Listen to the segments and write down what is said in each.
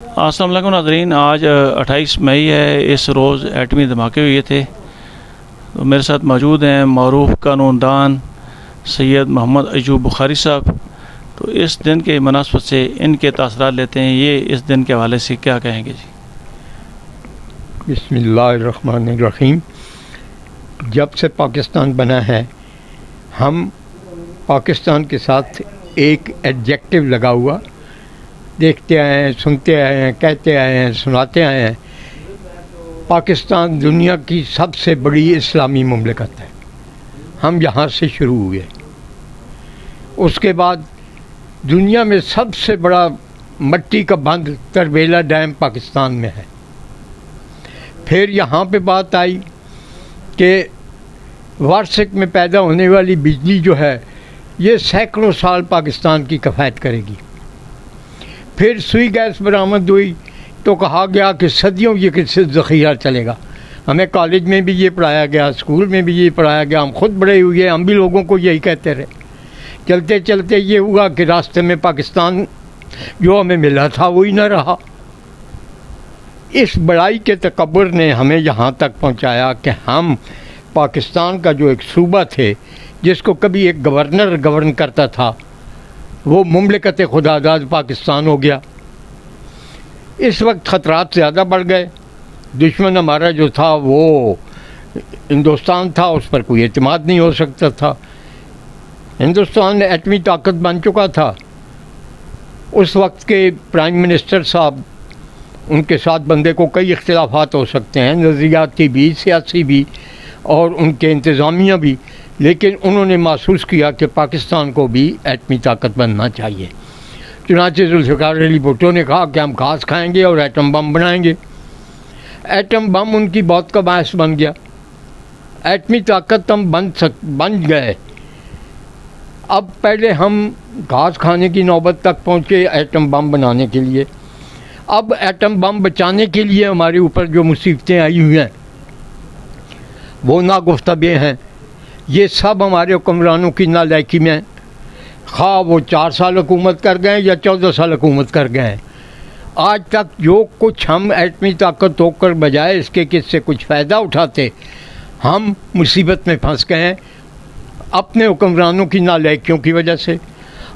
अस्सलाम वालेकुम नाज़रीन, आज 28 मई है। इस रोज़ एटमी धमाके हुए थे। तो मेरे साथ मौजूद हैं मरूफ कानूनदान सैयद मोहम्मद अयूब बुखारी साहब। तो इस दिन के मुनासबत से इनके तासरात लेते हैं। ये इस दिन के हवाले से क्या कहेंगे जी? बिस्मिल्लाहिर्रहमानिर्रहीम। जब से पाकिस्तान बना है, हम पाकिस्तान के साथ एक एडजेक्टिव लगा हुआ देखते आए हैं, सुनते आए हैं, कहते आए हैं, सुनाते आए हैं। पाकिस्तान दुनिया की सबसे बड़ी इस्लामी मुमलिकत है। हम यहाँ से शुरू हुए। उसके बाद दुनिया में सबसे बड़ा मट्टी का बंद तरबेला डैम पाकिस्तान में है। फिर यहाँ पे बात आई कि वार्षिक में पैदा होने वाली बिजली जो है, ये सैकड़ों साल पाकिस्तान की किफ़ायत करेगी। फिर सुई गैस बरामद हुई तो कहा गया कि सदियों ये किससे ज़ख़ीरा चलेगा। हमें कॉलेज में भी ये पढ़ाया गया, स्कूल में भी ये पढ़ाया गया, हम खुद बड़े हुए, हम भी लोगों को यही कहते रहे। चलते चलते ये हुआ कि रास्ते में पाकिस्तान जो हमें मिला था वही ना रहा। इस बड़ाई के तकब्बुर ने हमें यहाँ तक पहुँचाया कि हम पाकिस्तान का जो एक सूबा थे, जिसको कभी एक गवर्नर गवर्न करता था, वो मुमलिकत खुदादाद पाकिस्तान हो गया। इस वक्त ख़तरात ज़्यादा बढ़ गए। दुश्मन हमारा जो था वो हिंदुस्तान था, उस पर कोई एतमाद नहीं हो सकता था। हिंदुस्तान एटमी ताकत बन चुका था। उस वक्त के प्राइम मिनिस्टर साहब, उनके साथ बंदे को कई इख्तिलाफात हो सकते हैं, नज़रियाती भी, सियासी भी और उनके इंतज़ामिया भी, लेकिन उन्होंने महसूस किया कि पाकिस्तान को भी एटमी ताकत बनना चाहिए। चुनांचे ज़ुल्फ़िकार अली भुट्टो ने कहा कि हम घास खाएंगे और एटम बम बनाएंगे। एटम बम उनकी बहुत का बायस बन गया। एटमी ताकत हम बन गए। अब पहले हम घास खाने की नौबत तक पहुँचे एटम बम बनाने के लिए। अब एटम बम बचाने के लिए हमारे ऊपर जो मुसीबतें आई हुई हैं वो नागुफ्तबे हैं। ये सब हमारे हुक्मरानों की नालायकी में, खा वो 4 साल हुकूमत कर गए या 14 साल हुकूमत कर गए, आज तक जो कुछ हम एटमी ताकत होकर बजाय इसके किससे कुछ फ़ायदा उठाते, हम मुसीबत में फंस गए हैं अपने हुक्मरानों की नालायकियों की वजह से।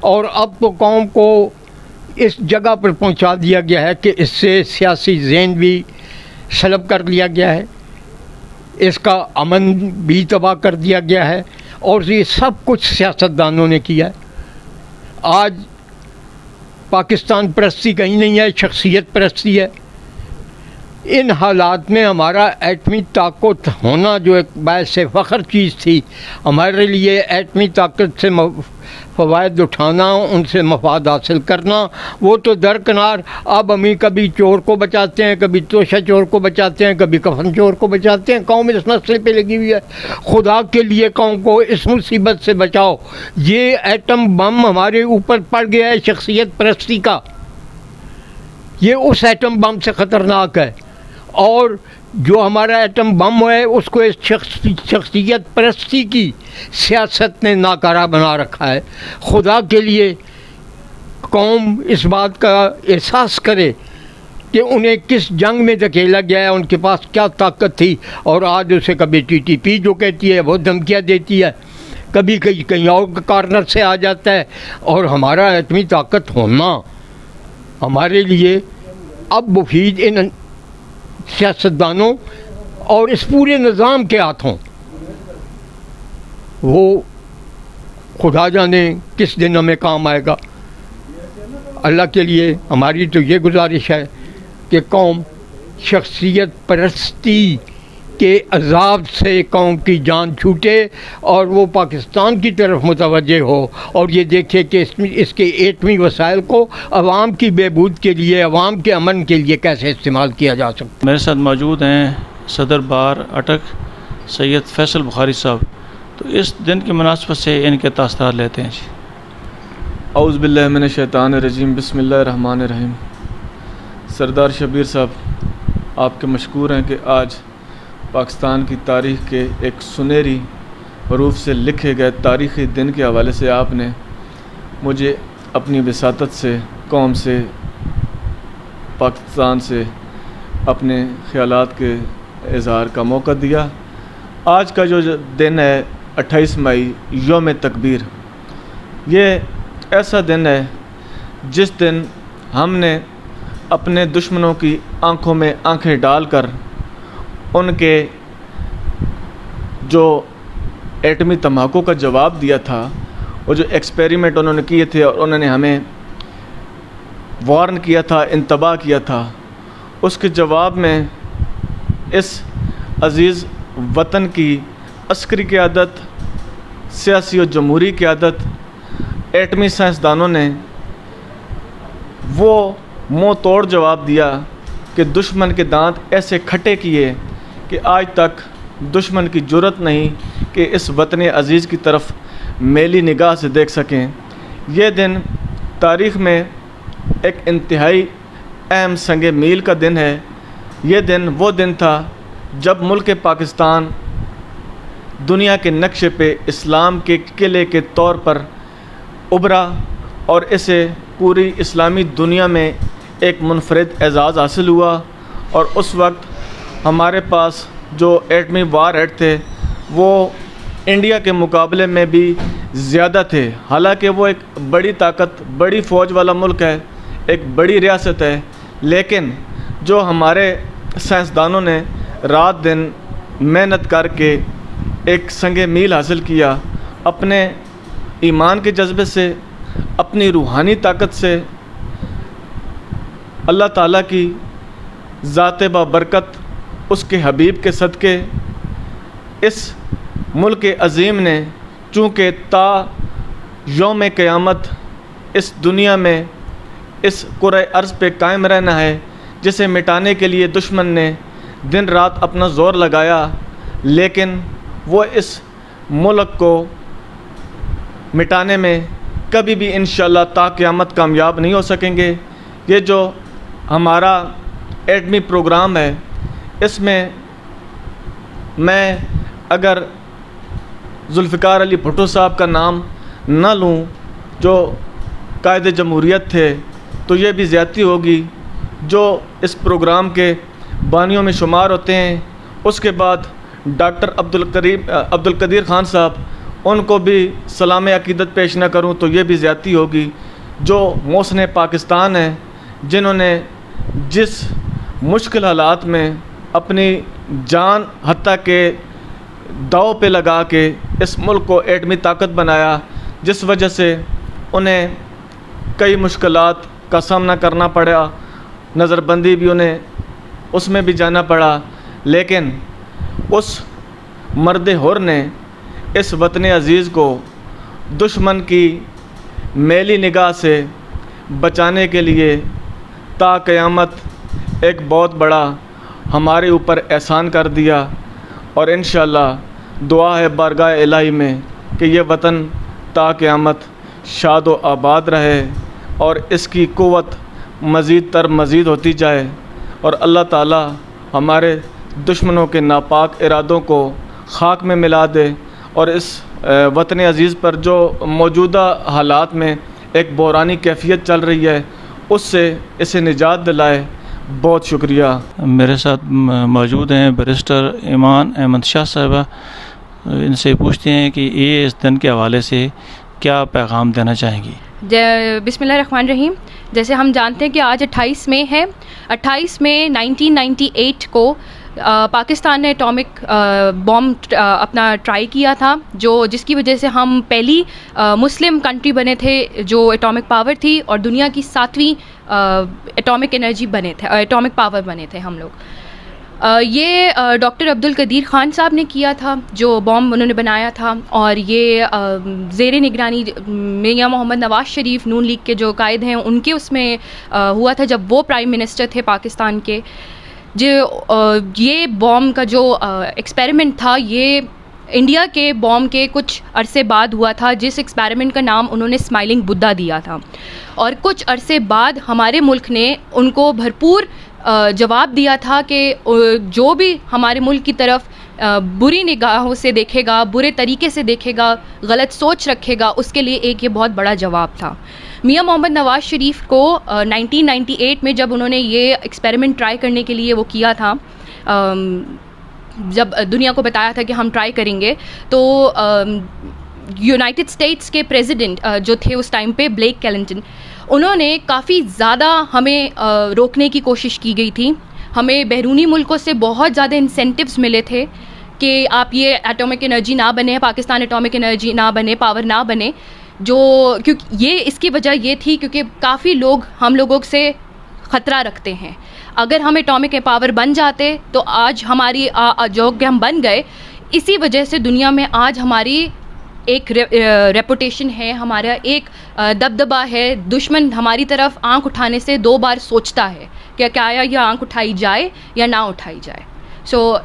और अब तो कौम को इस जगह पर पहुंचा दिया गया है कि इससे सियासी ज़हन भी सलब कर लिया गया है, इसका अमन भी तबाह कर दिया गया है, और ये सब कुछ सियासतदानों ने किया है। आज पाकिस्तान परस्ती कहीं नहीं है, शख्सियत परस्ती है। इन हालात में हमारा एटमी ताकत होना जो एक बायस फ़ख्र चीज़ थी, हमारे लिए एटमी ताकत से फ़वायद उठाना, उनसे मफाद हासिल करना, वो तो दरकिनार। अब हम कभी चोर को बचाते हैं, कभी तोशा चोर को बचाते हैं, कभी कफन चोर को बचाते हैं। कौम इस मसले पे लगी हुई है। खुदा के लिए कौम को इस मुसीबत से बचाओ। ये एटम बम हमारे ऊपर पड़ गया है शख्सियत परस्ती का। ये उस एटम बम से ख़तरनाक है। और जो हमारा एटम बम है उसको इस शख्सियत परस्ती की सियासत ने नाकारा बना रखा है। खुदा के लिए कौम इस बात का एहसास करे कि उन्हें किस जंग में धकेला गया है, उनके पास क्या ताकत थी, और आज उसे कभी TTP जो कहती है वो धमकियाँ देती है, कभी कहीं और कॉर्नर से आ जाता है। और हमारा एटमी ताकत होना हमारे लिए अब मुफीद इन सियासतदानों और इस पूरे निज़ाम के हाथों, वो खुदा जाने किस दिन हमें काम आएगा। अल्लाह के लिए हमारी तो ये गुजारिश है कि कौम शख्सियत परस्ती के अजाब से कौम की जान छूटे और वो पाकिस्तान की तरफ मुतवज्जे हो, और ये देखे कि इसके एटमी वसाइल को अवाम की बेबूद के लिए, अवाम के अमन के लिए कैसे इस्तेमाल किया जा सकता है। मेरे साथ मौजूद हैं सदर बार अटक सैयद फैसल बुखारी साहब। तो इस दिन की मुनासबत से इनके तासरात लेते हैं जी। औज़ु बिल्लाहि मिनश शैतानिर रजीम, बिस्मिल्लाहिर रहमानिर रहीम। सरदार शबीर साहब, आपके मशकूर हैं कि आज पाकिस्तान की तारीख़ के एक सुनहरी हरूफ से लिखे गए तारीख़ी दिन के हवाले से आपने मुझे अपनी विसातत से कौम से पाकिस्तान से अपने ख़यालात के इज़हार का मौका दिया। आज का जो दिन है 28 मई यौम तकबीर, ये ऐसा दिन है जिस दिन हमने अपने दुश्मनों की आंखों में आंखें डालकर उनके जो एटमी तम्बाकू का जवाब दिया था, वो जो एक्सपेरिमेंट उन्होंने किए थे और उन्होंने हमें वार्न किया था, इंतबाह किया था, उसके जवाब में इस अज़ीज़ वतन की अस्करी क़यादत, सियासी और जमहूरी क़यादत, एटमी साइंसदानों ने वो मुँह तोड़ जवाब दिया कि दुश्मन के दांत ऐसे खट्टे किए कि आज तक दुश्मन की जुर्रत नहीं कि इस वतन अज़ीज़ की तरफ मेली निगाह से देख सकें। ये दिन तारीख़ में एक इंतहाई अहम संग मील का दिन है। ये दिन वो दिन था जब मुल्क पाकिस्तान दुनिया के नक्शे पे इस्लाम के किले के तौर पर उभरा और इसे पूरी इस्लामी दुनिया में एक मुनफरिद एजाज़ हासिल हुआ। और उस वक्त हमारे पास जो एटमी वारहेड थे वो इंडिया के मुकाबले में भी ज़्यादा थे। हालांकि वो एक बड़ी ताकत, बड़ी फ़ौज वाला मुल्क है, एक बड़ी रियासत है, लेकिन जो हमारे साइंसदानों ने रात दिन मेहनत करके एक संग मील हासिल किया, अपने ईमान के जज्बे से, अपनी रूहानी ताकत से, अल्लाह ताला की ज़ात बाबरकत उसके हबीब के सदक़े इस मुल्क अज़ीम ने चूँकि ता यौम क़यामत इस दुनिया में इस कुरे अर्ज़ पे कायम रहना है, जिसे मिटाने के लिए दुश्मन ने दिन रात अपना ज़ोर लगाया, लेकिन वो इस मुल्क को मिटाने में कभी भी इंशाअल्लाह ता क़यामत कामयाब नहीं हो सकेंगे। ये जो हमारा एटमी प्रोग्राम है, इसमें मैं अगर जुल्फ़िकार अली भुट्टो साहब का नाम ना लूँ जो कायदे जमहूरियत थे, तो ये भी ज़्यादती होगी। जो इस प्रोग्राम के बानियों में शुमार होते हैं, उसके बाद डॉक्टर अब्दुल कदीर ख़ान साहब, उनको भी सलाम अक़ीदत पेश ना करूं तो ये भी ज़्यादती होगी। जो मोहसिन पाकिस्तान हैं, जिन्होंने जिस मुश्किल हालात में अपनी जान हत्ता के दाव पे लगा के इस मुल्क को एटमी ताकत बनाया, जिस वजह से उन्हें कई मुश्किलात का सामना करना पड़ा, नज़रबंदी भी उन्हें उसमें भी जाना पड़ा, लेकिन उस मर्द हुर ने इस वतन अज़ीज़ को दुश्मन की मेली निगाह से बचाने के लिए ता क़यामत एक बहुत बड़ा हमारे ऊपर एहसान कर दिया। और इंशाअल्लाह दुआ है बारगाह इलाही में कि ये वतन ता क़यामत शाद व आबाद रहे और इसकी क़ुव्वत मज़ीद तर मज़ीद होती जाए, और अल्लाह ताला हमारे दुश्मनों के नापाक इरादों को खाक में मिला दे, और इस वतन अज़ीज़ पर जो मौजूदा हालात में एक बहरानी कैफियत चल रही है, उससे इसे निजात दिलाए। बहुत शुक्रिया। मेरे साथ मौजूद हैं बैरिस्टर ईमान अहमद शाह साहबा। इनसे पूछते हैं कि ये इस दिन के हवाले से क्या पैगाम देना चाहेंगी। बिस्मिल्लाहिर्रहमानिर्रहीम। जैसे हम जानते हैं कि आज 28 मई है। 28 मई 1998 को पाकिस्तान ने एटॉमिक बॉम्ब अपना ट्राई किया था, जिसकी वजह से हम पहली मुस्लिम कंट्री बने थे जो एटॉमिक पावर थी, और दुनिया की 7वीं एटॉमिक एनर्जी बने थे, एटॉमिक पावर बने थे हम लोग। ये डॉक्टर अब्दुल कदीर ख़ान साहब ने किया था, जो बॉम्ब उन्होंने बनाया था, और ये ज़ेर निगरानी मियां मोहम्मद नवाज़ शरीफ नून लीग के जो कायद हैं उनके उसमें हुआ था जब वो प्राइम मिनिस्टर थे पाकिस्तान के। जो ये बॉम्ब का जो एक्सपेरिमेंट था, ये इंडिया के बॉम्ब के कुछ अरसे बाद हुआ था, जिस एक्सपेरिमेंट का नाम उन्होंने स्माइलिंग बुद्धा दिया था। और कुछ अरसे बाद हमारे मुल्क ने उनको भरपूर जवाब दिया था कि जो भी हमारे मुल्क की तरफ बुरी निगाहों से देखेगा, बुरे तरीके से देखेगा, गलत सोच रखेगा, उसके लिए एक ये बहुत बड़ा जवाब था। मियां मोहम्मद नवाज़ शरीफ को 1998 में जब उन्होंने ये एक्सपेरिमेंट ट्राई करने के लिए वो किया था, जब दुनिया को बताया था कि हम ट्राई करेंगे, तो यूनाइटेड स्टेट्स के प्रेसिडेंट जो थे उस टाइम पे, ब्लेक कैलिंटन, उन्होंने काफ़ी ज़्यादा हमें रोकने की कोशिश की गई थी। हमें बैरूनी मुल्कों से बहुत ज़्यादा इंसेंटिव्स मिले थे कि आप ये एटॉमिक एनर्जी ना बने, पाकिस्तान एटॉमिक एनर्जी ना बने, पावर ना बने, जो क्योंकि ये इसकी वजह ये थी क्योंकि काफ़ी लोग हम लोगों से ख़तरा रखते हैं। अगर हम एटॉमिक पावर बन जाते तो आज हमारी जो कि हम बन गए, इसी वजह से दुनिया में आज हमारी एक रेपुटेशन है, हमारा एक दबदबा है। दुश्मन हमारी तरफ आंख उठाने से 2 बार सोचता है कि क्या यह आंख उठाई जाए या ना उठाई जाए।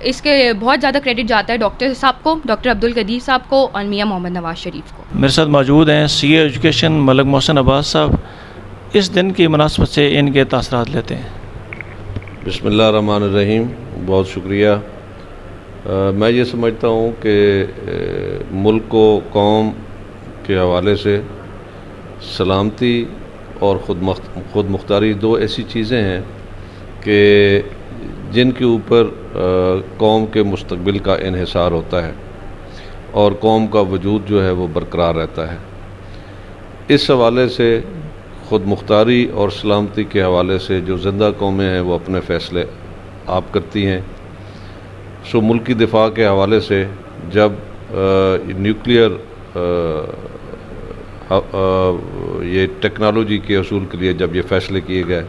इसके बहुत ज़्यादा क्रेडिट जाता है डॉक्टर साहब को, डॉक्टर अब्दुल कदीर साहब को और मियां मोहम्मद नवाज़ शरीफ को। मेरे साथ मौजूद हैं CA एजुकेशन मलिक मोहसिन अब्बास साहब। इस दिन की मुनासबत से इनके तासरात लेते हैं। बिस्मिल्लाहिर्रहमानिर्रहीम। बहुत शुक्रिया। मैं ये समझता हूँ कि मुल्क को कौम के हवाले से सलामती और ख़ुद मुख्तारी 2 ऐसी चीज़ें हैं कि जिनके ऊपर कौम के मुस्तकबिल का इन्हिसार होता है और कौम का वजूद जो है वो बरकरार रहता है। इस हवाले से ख़ुद मुख्तारी और सलामती के हवाले से जो ज़िंदा कौमें हैं वो अपने फ़ैसले आप करती हैं। मुल्क की दिफा के हवाले से जब न्यूक्लियर ये टेक्नोलॉजी के असूल के लिए जब ये फ़ैसले किए गए,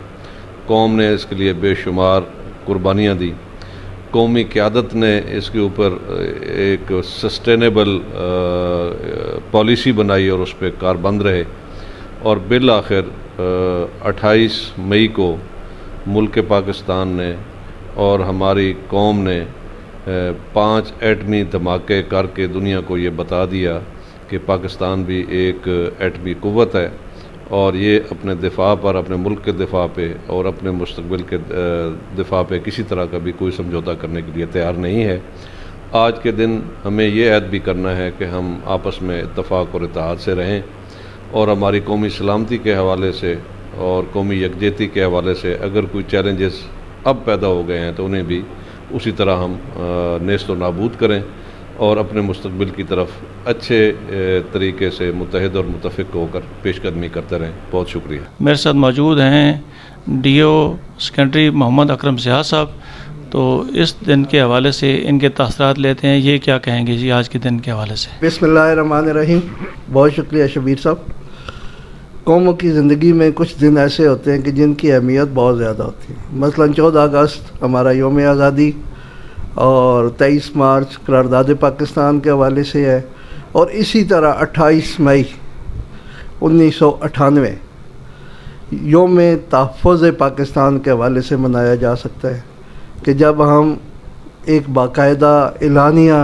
कौम ने इसके लिए बेशुमार कुर्बानियाँ दी। कौमी क़यादत ने इसके ऊपर एक सस्टेनेबल पॉलिसी बनाई और उस पर कारबंद रहे और बिल आखिर 28 मई को मुल्क पाकिस्तान ने और हमारी कौम ने 5 एटमी धमाके करके दुनिया को ये बता दिया कि पाकिस्तान भी एक एटमी कुव्वत है और ये अपने दिफा पर, अपने मुल्क के दिफा पे और अपने मुस्तकबिल के दिफा पे किसी तरह का भी कोई समझौता करने के लिए तैयार नहीं है। आज के दिन हमें ये ऐद भी करना है कि हम आपस में इत्तफाक और इत्तेहाद से रहें और हमारी कौमी सलामती के हवाले से और कौमी यकजहती के हवाले से अगर कोई चैलेंजेस अब पैदा हो गए हैं तो उन्हें भी उसी तरह हम नेस्त व नाबूद करें और अपने मुस्तकबिल की तरफ अच्छे तरीके से मुत्तहिद और मुत्तफ़िक होकर पेशकदमी करते रहें। बहुत शुक्रिया। मेरे साथ मौजूद हैं DO सेकेंडरी मोहम्मद अकरम ज़िया साहब। तो इस दिन के हवाले से इनके तासरात लेते हैं। ये क्या कहेंगे जी आज के दिन के हवाले से? बिस्मिल्लाहिर्रहमानिर्रहीम। बहुत शुक्रिया शबीर साहब। कौमों की ज़िंदगी में कुछ दिन ऐसे होते हैं कि जिनकी अहमियत बहुत ज़्यादा होती है। मसलन 14 अगस्त हमारा यौम आज़ादी और 23 मार्च करारदाद पाकिस्तान के हवाले से है और इसी तरह 28 मई 1998 यौम तहफ़्फ़ुज़ पाकिस्तान के हवाले से मनाया जा सकता है कि जब हम एक बाकायदा एलानिया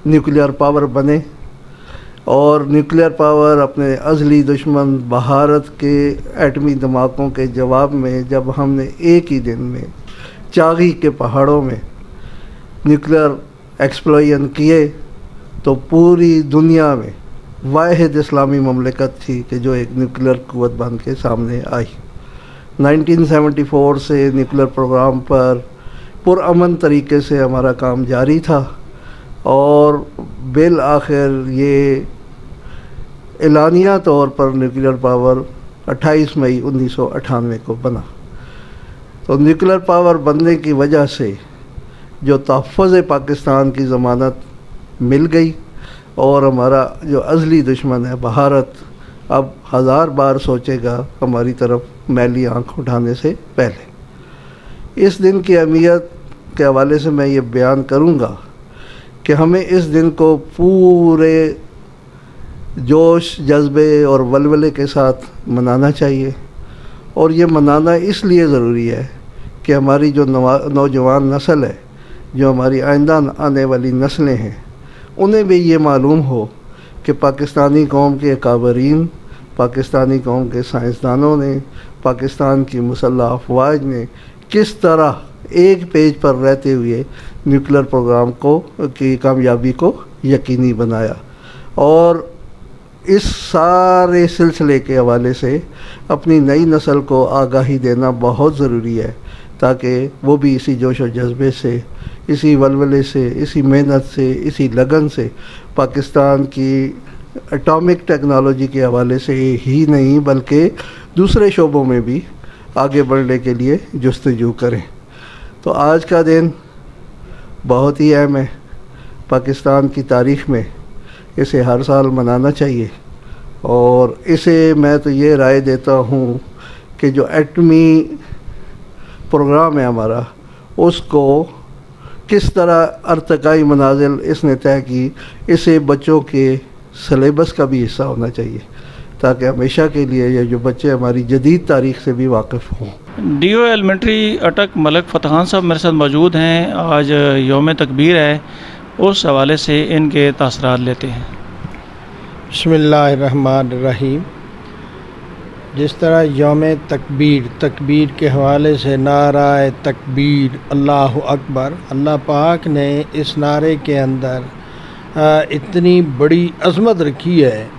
न्यूक्लियर पावर बने और न्यूक्लियर पावर अपने अज़ली दुश्मन भारत के एटमी धमाकों के जवाब में जब हमने एक ही दिन में चागी के पहाड़ों में न्यूक्लियर एक्सप्लोजन किए तो पूरी दुनिया में वाहिद इस्लामी ममलिकत थी कि जो एक न्यूक्लियर कुव्वत बन के सामने आई। 1974 से न्यूक्लियर प्रोग्राम पर पुरअमन तरीके से हमारा काम जारी था और बिल आखिर ये एलानिया तौर पर न्यूक्लियर पावर 28 मई 1998 को बना। तो न्यूक्लियर पावर बनने की वजह से जो तहफ़्फ़ुज़ पाकिस्तान की ज़मानत मिल गई और हमारा जो अज़ली दुश्मन है भारत अब 1000 बार सोचेगा हमारी तरफ मैली आँख उठाने से पहले। इस दिन की अहमियत के हवाले से मैं ये बयान करूँगा कि हमें इस दिन को पूरे जोश जज्बे और वलवले के साथ मनाना चाहिए और ये मनाना इसलिए ज़रूरी है कि हमारी जो नौजवान नस्ल है, जो हमारी आइंदा आने वाली नस्लें हैं, उन्हें भी ये मालूम हो कि पाकिस्तानी कौम के अकाबरीन, पाकिस्तानी कौम के साइंसदानों ने, पाकिस्तान की मुसल्लह अफवाज ने किस तरह एक पेज पर रहते हुए न्यूक्लियर प्रोग्राम को की कामयाबी को यकीनी बनाया। और इस सारे सिलसिले के हवाले से अपनी नई नस्ल को आगाही देना बहुत ज़रूरी है, ताकि वो भी इसी जोश और जज्बे से, इसी वलवले से, इसी मेहनत से, इसी लगन से पाकिस्तान की एटॉमिक टेक्नोलॉजी के हवाले से ही नहीं बल्कि दूसरे शोबों में भी आगे बढ़ने के लिए जुस्तजू करें। तो आज का दिन बहुत ही अहम है पाकिस्तान की तारीख़ में, इसे हर साल मनाना चाहिए। और इसे मैं तो ये राय देता हूँ कि जो एटमी प्रोग्राम है हमारा, उसको किस तरह अर्तकाई मनाजिल इसने तय की, इसे बच्चों के सिलेबस का भी हिस्सा होना चाहिए, ताकि हमेशा के लिए ये जो बच्चे हमारी जदीद तारीख़ से भी वाकिफ़ हों। DO एलिमेंट्री अटक मलक फ़तह खान साहब मेरे साथ मौजूद हैं। आज यौम तकबीर है, उस हवाले से इनके तासरात लेते हैं। बिस्मिल्लाहिर्रहमानिर्रहीम। जिस तरह यौम तकबीर के हवाले से नाराए तकबीर अल्लाहु अकबर, अल्लाह पाक ने इस नारे के अंदर इतनी बड़ी अज़मत रखी है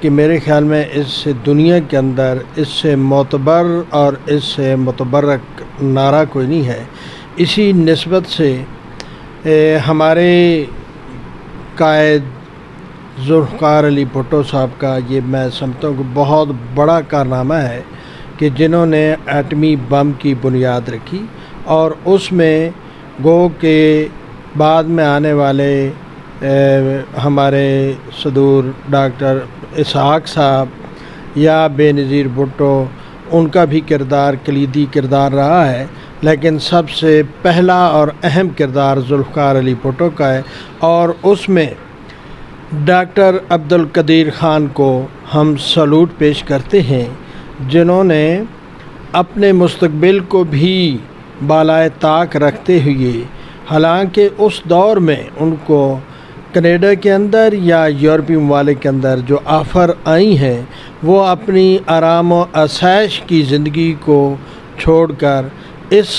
कि मेरे ख़्याल में इस दुनिया के अंदर इससे मोतबर और इससे मुतबरक नारा कोई नहीं है। इसी निस्बत से हमारे कायद ज़ुल्फ़िकार अली भुट्टो साहब का ये मैं समझता हूँ कि बहुत बड़ा कारनामा है कि जिन्होंने एटमी बम की बुनियाद रखी, और उसमें गो के बाद में आने वाले हमारे सदूर डॉक्टर इसहाक साहब या बेनज़ीर भुट्टो, उनका भी किरदार कलीदी किरदार रहा है, लेकिन सबसे पहला और अहम किरदार ज़ुल्फ़िकार अली भुट्टो का है। और उसमें डॉक्टर अब्दुल कदीर ख़ान को हम सलूट पेश करते हैं, जिन्होंने अपने मुस्तक़बिल को भी बालाए ताक रखते हुए, हालांकि उस दौर में उनको कनाडा के अंदर या यूरोपीय ममालिक के अंदर जो ऑफ़र आई हैं, वो अपनी आराम व आसाइश की ज़िंदगी को छोड़कर इस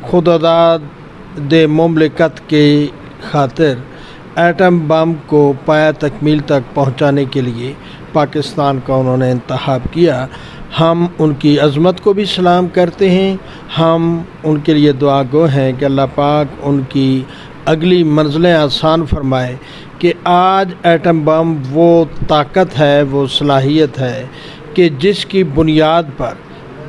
खुदादाद दे मुमलिकत के खातिर एटम बम को पाया तकमील तक पहुंचाने के लिए पाकिस्तान का उन्होंने इंतखाब किया। हम उनकी अज़मत को भी सलाम करते हैं। हम उनके लिए दुआ गो हैं कि अल्लाह पाक उनकी अगली मंजिलें आसान फरमाए कि आज एटम बम वो ताकत है, वो सलाहियत है कि जिसकी बुनियाद पर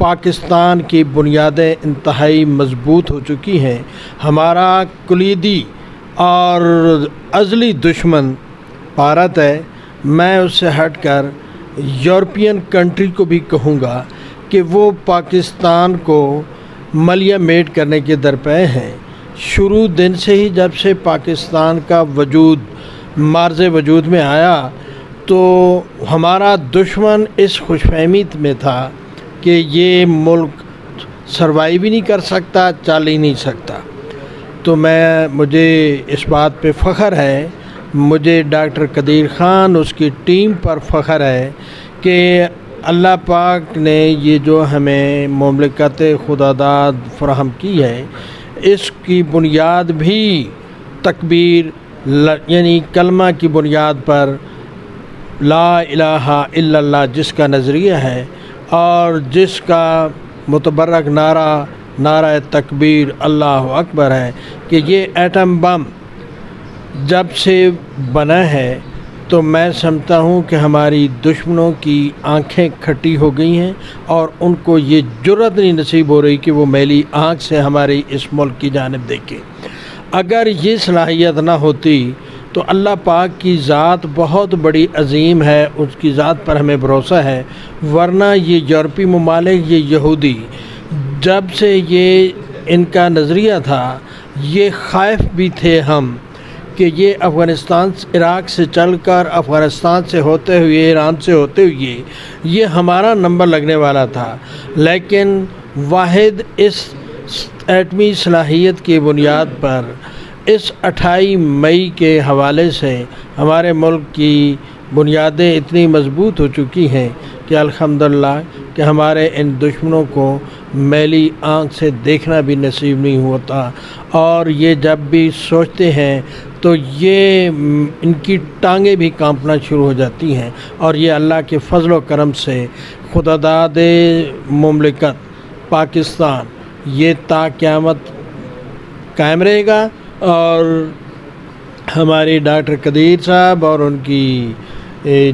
पाकिस्तान की बुनियादें इंतहाई मजबूत हो चुकी हैं। हमारा कुलीदी और अज़ली दुश्मन भारत है। मैं उससे हटकर यूरोपियन कंट्री को भी कहूँगा कि वो पाकिस्तान को मलिया मेट करने के दरपे हैं। शुरू दिन से ही जब से पाकिस्तान का वजूद मार्ज़ वजूद में आया, तो हमारा दुश्मन इस खुशफहमी में था कि ये मुल्क सर्वाइव ही नहीं कर सकता, चल ही नहीं सकता। तो मुझे इस बात पे फ़ख्र है, मुझे डॉक्टर कदीर ख़ान उसकी टीम पर फ़ख्र है कि अल्लाह पाक ने ये जो हमें मुमलिकत खुदादाद फ़राहम की है, इसकी बुनियाद भी तकबीर यानी कलमा की बुनियाद पर ला इलाहा इल्लल्लाह जिसका नज़रिया है और जिसका मुतबर्रक नारा तकबीर अल्लाह अकबर है कि ये एटम बम जब से बना है, तो मैं समझता हूँ कि हमारी दुश्मनों की आंखें खट्टी हो गई हैं और उनको ये जुर्रत नहीं नसीब हो रही कि वो मैली आँख से हमारी इस मुल्क की जानिब देखें। अगर ये सलाहियत ना होती तो अल्लाह पाक की ज़ात बहुत बड़ी अजीम है, उसकी ज़ात पर हमें भरोसा है। वरना ये यूरोपीय ममालिक, ये यहूदी, जब से ये इनका नज़रिया था, ये ख़ाइफ भी थे हम कि ये अफ़गानिस्तान इराक़ से चलकर अफ़गानिस्तान से होते हुए ईरान से होते हुए ये हमारा नंबर लगने वाला था। लेकिन वाहिद इस एटमी सलाहियत की बुनियाद पर इस 28 मई के हवाले से हमारे मुल्क की बुनियादें इतनी मजबूत हो चुकी हैं कि अल्हम्दुलिल्लाह कि हमारे इन दुश्मनों को मैली आँख से देखना भी नसीब नहीं होता, और ये जब भी सोचते हैं तो ये इनकी टांगें भी कांपना शुरू हो जाती हैं। और ये अल्लाह के फजल व करम से खुदादाद मुमलिकत पाकिस्तान ये ता क़यामत कायम रहेगा। और हमारे डॉक्टर कदीर साहब और उनकी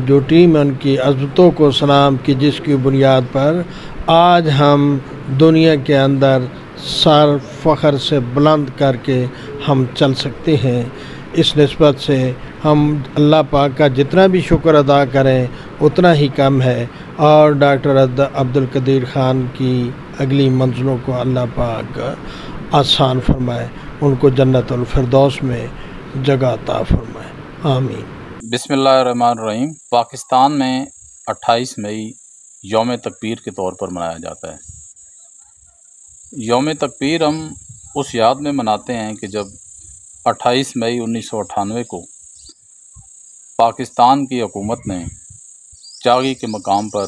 जो टीम है उनकी अज़मतों को सलाम कि जिसकी बुनियाद पर आज हम दुनिया के अंदर सर फ़ख्र से बुलंद करके हम चल सकते हैं। इस निस्बत से हम अल्लाह पाक का जितना भी शुक्र अदा करें उतना ही कम है। और डॉक्टर अब्दुल कदीर ख़ान की अगली मंजिलों को अल्लाह पाक आसान फरमाए, उनको जन्नतुल फिरदौस में जगह अता फरमाए, आमीन। बिस्मिल्लाहिर्रहमानिर्रहीम। पाकिस्तान में 28 मई यौम तकबीर के तौर पर मनाया जाता है। यौम तकबीर हम उस याद में मनाते हैं कि जब 28 मई 1998 को पाकिस्तान की हुकूमत ने चागी के मकाम पर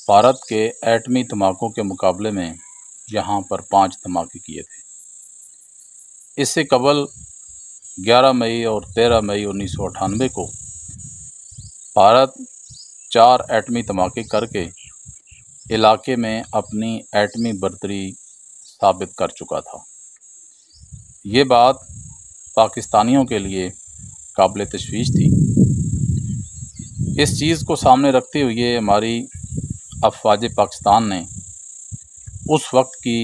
भारत के एटमी धमाकों के मुकाबले में यहाँ पर 5 धमाके किए थे। इससे कबल 11 मई और 13 मई 1998 को भारत 4 एटमी धमाके करके इलाके में अपनी एटमी बर्तरी साबित कर चुका था। ये बात पाकिस्तानियों के लिए काबिल तशवीश थी। इस चीज़ को सामने रखते हुए हमारी अफवाज पाकिस्तान ने उस वक्त की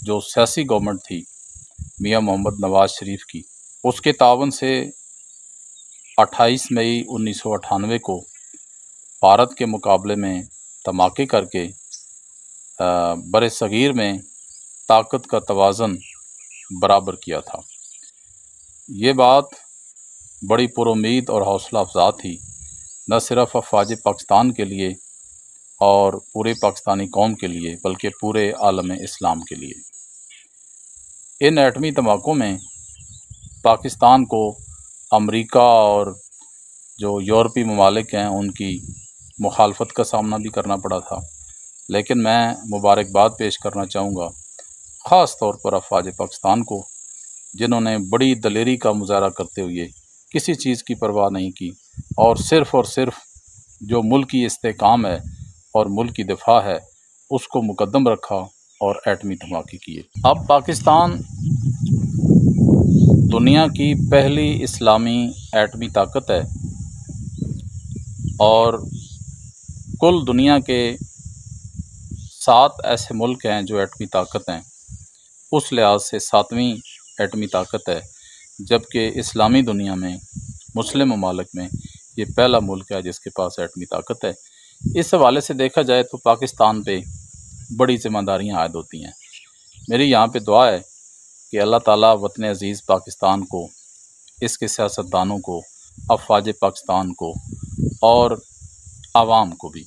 जो सियासी गवर्नमेंट थी मियां मोहम्मद नवाज़ शरीफ की, उसके तावन से 28 मई 1998 को भारत के मुकाबले में धमाके करके बरे सगीर में ताकत का तवाज़न बराबर किया था। ये बात बड़ी पुरुम्मीद और हौसला अफजा थी, न सिर्फ अफवाज पाकिस्तान के लिए और पूरे पाकिस्तानी कौम के लिए बल्कि पूरे आलम इस्लाम के लिए। इन एटमी धमाकों में पाकिस्तान को अमेरिका और जो यूरोपीय ममालिक हैं उनकी मुखालफत का सामना भी करना पड़ा था। लेकिन मैं मुबारकबाद पेश करना चाहूँगा ख़ास तौर पर अफवाज पाकिस्तान को, जिन्होंने बड़ी दलेरी का मुजाहरा करते हुए किसी चीज़ की परवाह नहीं की और सिर्फ़ जो मुल्क की इस्तेकाम है और मुल्क की दिफा है उसको मुकद्दम रखा और एटमी धमाके किए। अब पाकिस्तान दुनिया की पहली इस्लामी एटमी ताकत है और कुल दुनिया के 7 ऐसे मुल्क हैं जो एटमी ताकत हैं, उस लिहाज से 7वीं एटमी ताकत है, जबकि इस्लामी दुनिया में मुस्लिम ममालिक में ये पहला मुल्क है जिसके पास एटमी ताकत है। इस हवाले से देखा जाए तो पाकिस्तान पे बड़ी ज़िम्मेदारियाँ आयद होती हैं। मेरी यहाँ पे दुआ है कि अल्लाह ताला वतन अज़ीज़ पाकिस्तान को, इसके सियासतदानों को, अफवाज पाकिस्तान को और आवाम को भी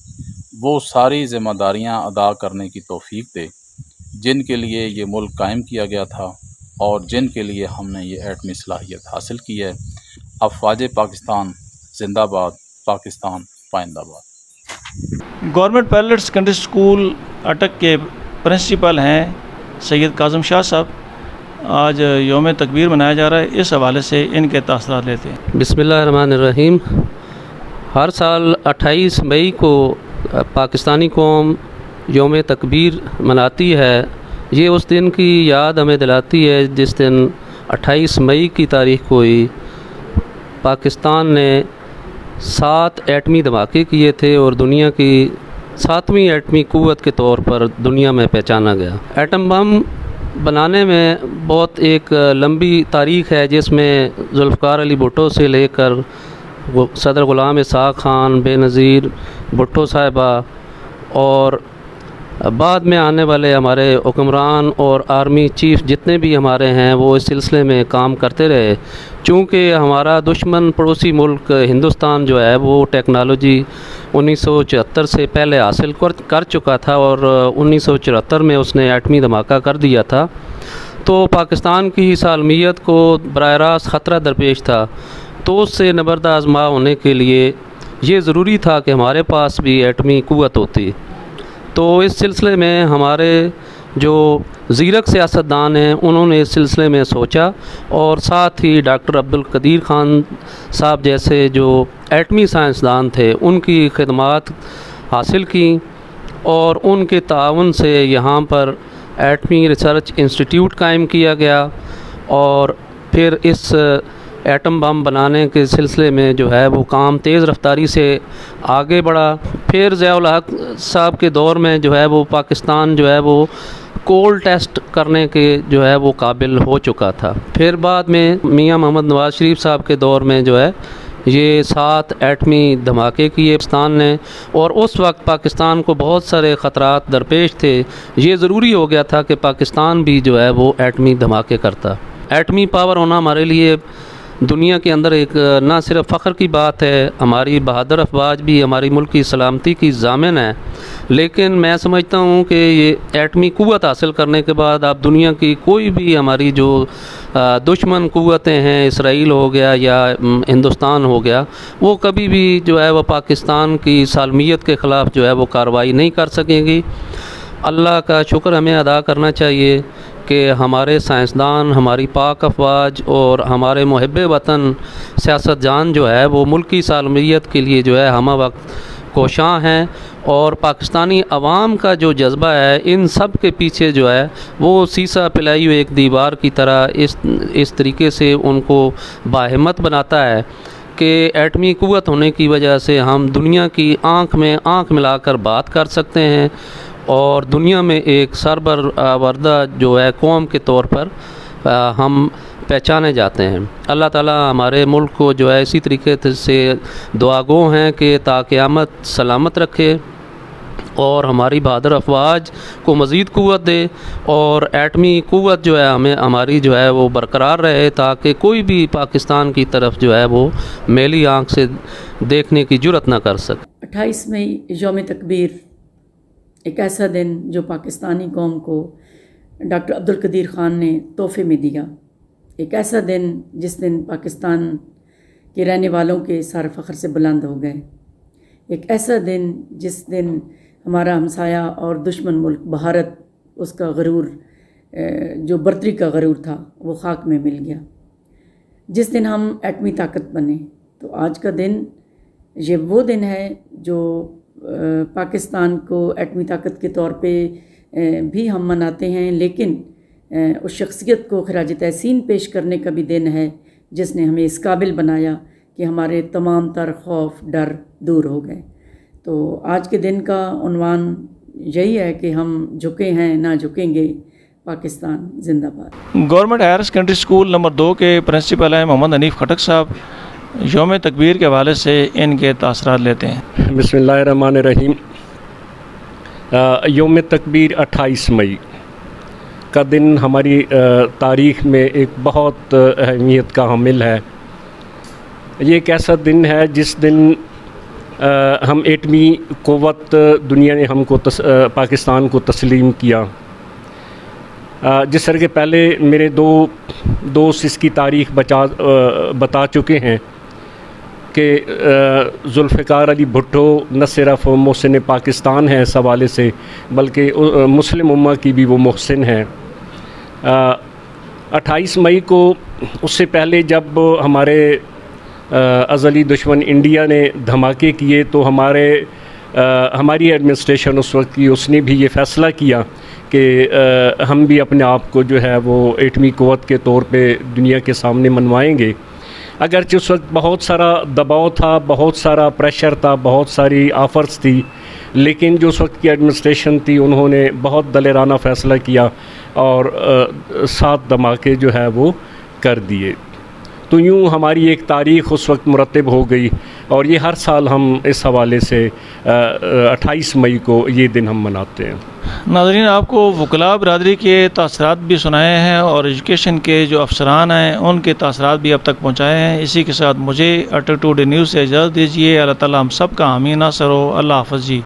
वो सारी ज़िम्मेदारियाँ अदा करने की तौफ़ीक दे जिनके लिए ये मुल्क कायम किया गया था और जिनके लिए हमने ये एटमी सलाहियत हासिल की है। अफवाज पाकिस्तान जिंदाबाद, पाकिस्तान पाइंदाबाद। Government parallel secondary school Attock के प्रिंसिपल हैं सैयद काज़म शाह साहब। आज यौम तकबीर मनाया जा रहा है, इस हवाले से इनके तासरात लेते हैं। बिस्मिल्लाहिर्रहमानिर्रहीम। हर साल 28 मई को पाकिस्तानी कौम यौम तकबीर मनाती है। ये उस दिन की याद हमें दिलाती है जिस दिन 28 मई की तारीख को ही पाकिस्तान ने 7 एटमी धमाके किए थे और दुनिया की 7वीं एटमी क़ुव्वत के तौर पर दुनिया में पहचाना गया। एटम बम बनाने में बहुत एक लंबी तारीख़ है जिसमें जुल्फ़िकार अली भुट्टो से लेकर सदर ग़ुलाम इसहाक़ ख़ान, बेनज़ीर भुट्टो साहिबा और बाद में आने वाले हमारे हुक्मरान और आर्मी चीफ़ जितने भी हमारे हैं वो इस सिलसिले में काम करते रहे। चूँकि हमारा दुश्मन पड़ोसी मुल्क हिंदुस्तान जो है वो टेक्नोलॉजी 1974 से पहले हासिल कर चुका था और 1974 में उसने एटमी धमाका कर दिया था, तो पाकिस्तान की सालमियत को बराह रास्त ख़तरा दरपेश था। तो उससे नबर्द आज़मा होने के लिए ये ज़रूरी था कि हमारे पास भी एटमी क़ुव्वत होती। तो इस सिलसिले में हमारे जो ज़ीरक सियासतदान हैं उन्होंने इस सिलसिले में सोचा, और साथ ही डॉक्टर अब्दुल कदीर ख़ान साहब जैसे जो एटमी साइंसदान थे उनकी खिदमात हासिल की, और उनके ताउन से यहाँ पर एटमी रिसर्च इंस्टीट्यूट कायम किया गया। और फिर इस एटम बम बनाने के सिलसिले में जो है वो काम तेज़ रफ्तारी से आगे बढ़ा। फिर ज़िया-उल हक साहब के दौर में जो है वो पाकिस्तान जो है वो कोल्ड टेस्ट करने के जो है वो काबिल हो चुका था। फिर बाद में मियां मोहम्मद नवाज़ शरीफ साहब के दौर में जो है ये 7 एटमी धमाके किए पाकिस्तान ने, और उस वक्त पाकिस्तान को बहुत सारे ख़तरात दरपेश थे। ये ज़रूरी हो गया था कि पाकिस्तान भी जो है वो एटमी धमाके करता। एटमी पावर होना हमारे लिए दुनिया के अंदर एक ना सिर्फ फ़ख्र की बात है, हमारी बहादुर अफवाज भी हमारी मुल्क की सलामती की ज़ामिन है, लेकिन मैं समझता हूँ कि ये एटमी क़ुव्वत हासिल करने के बाद आप दुनिया की कोई भी हमारी जो दुश्मन क़ुव्वतें हैं, इसराइल हो गया या हिंदुस्तान हो गया, वो कभी भी जो है वो पाकिस्तान की सालमियत के ख़िलाफ़ जो है वो कार्रवाई नहीं कर सकेंगी। अल्लाह का शुक्र हमें अदा करना चाहिए कि हमारे साइंसदान, हमारी पाक अफवाज और हमारे मुहिब्बे वतन सियासतजान जो है वो मुल्क की सालमियत के लिए जो है हम वक्त कोशां हैं, और पाकिस्तानी अवाम का जो जज्बा है इन सब के पीछे जो है वो सीसा पिलाई हुई एक दीवार की तरह इस तरीके से उनको बाहिम्मत बनाता है कि एटमी क़ुव्वत होने की वजह से हम दुनिया की आँख में आँख मिलाकर बात कर सकते हैं, और दुनिया में एक सरबराह जो है कौम के तौर पर हम पहचाने जाते हैं। अल्लाह ताला हमारे मुल्क को जो है इसी तरीके से दुआगो हैं कि ता क़यामत सलामत रखे, और हमारी बहादुर अफवाज को मज़ीद क़ुव्वत दे, और एटमी क़ुव्वत जो है हमें हमारी जो है वो बरकरार रहे, ताकि कोई भी पाकिस्तान की तरफ जो है वो मैली आँख से देखने की जुर्रत ना कर सके। 28 मई यौम तकबीर एक ऐसा दिन जो पाकिस्तानी कौम को डॉक्टर अब्दुल कदीर ख़ान ने तोहफ़े में दिया। एक ऐसा दिन जिस दिन पाकिस्तान के रहने वालों के सर फ़ख्र से बुलंद हो गए। एक ऐसा दिन जिस दिन हमारा हमसाया और दुश्मन मुल्क भारत, उसका गरूर जो बर्तरी का गरूर था वो ख़ाक में मिल गया। जिस दिन हम एटमी ताकत बने, तो आज का दिन ये वो दिन है जो पाकिस्तान को एटमी ताकत के तौर पे भी हम मनाते हैं, लेकिन उस शख्सियत को खराज तहसीन पेश करने का भी दिन है जिसने हमें इस काबिल बनाया कि हमारे तमाम तर खौफ डर दूर हो गए। तो आज के दिन का उन्वान यही है कि हम झुके हैं ना झुकेंगे, पाकिस्तान जिंदाबाद। Government higher secondary school number 2 के प्रिंसिपल हैं मोहम्मद हनीफ खटक साहब, यौम तकबीर के हवाले से इनके तासरात लेते हैं। बिस्मिल्लाहिर्रहमानिर्रहीम। यौम तकबीर 28 मई का दिन हमारी तारीख़ में एक बहुत अहमियत का हामिल है। ये एक ऐसा दिन है जिस दिन हम एटमी क़ुव्वत दुनिया ने हमको पाकिस्तान को तस्लीम किया। जिस तरह के पहले मेरे दो दोस्त इसकी तारीख़ बता चुके हैं कि जुल्फ़िकार अली भुट्टो न सिर्फ़ मोहसिन पाकिस्तान है इस हवाले से, बल्कि मुस्लिम उम्मा की भी वो मोहसिन है। 28 मई को, उससे पहले जब हमारे अज़ली दुश्मन इंडिया ने धमाके किए तो हमारी एडमिनिस्ट्रेशन उस वक्त की, उसने भी ये फ़ैसला किया कि हम भी अपने आप को जो है वो एटमी क़ुव्वत के तौर पे दुनिया के सामने मनवाएंगे। अगरचे उस वक्त बहुत सारा दबाव था, बहुत सारा प्रेशर था, बहुत सारी ऑफ़र्स थी, लेकिन जो उस वक्त की एडमिनिस्ट्रेशन थी उन्होंने बहुत दलेराना फ़ैसला किया और 7 धमाके जो है वो कर दिए। तो यूँ हमारी एक तारीख़ उस वक्त मुरतब हो गई, और ये हर साल हम इस हवाले से 28 मई को ये दिन हम मनाते हैं। नाज़रीन, आपको वकला बरादरी के तासरात भी सुनाए हैं और एजुकेशन के जो अफसरान हैं उनके तासरात भी अब तक पहुँचाए हैं। इसी के साथ मुझे अटक टुडे न्यूज़ से इजाज़त दीजिए। अल्लाह ताला हम सब का हामी नासर हो। अल्लाह हाफ़िज़ जी।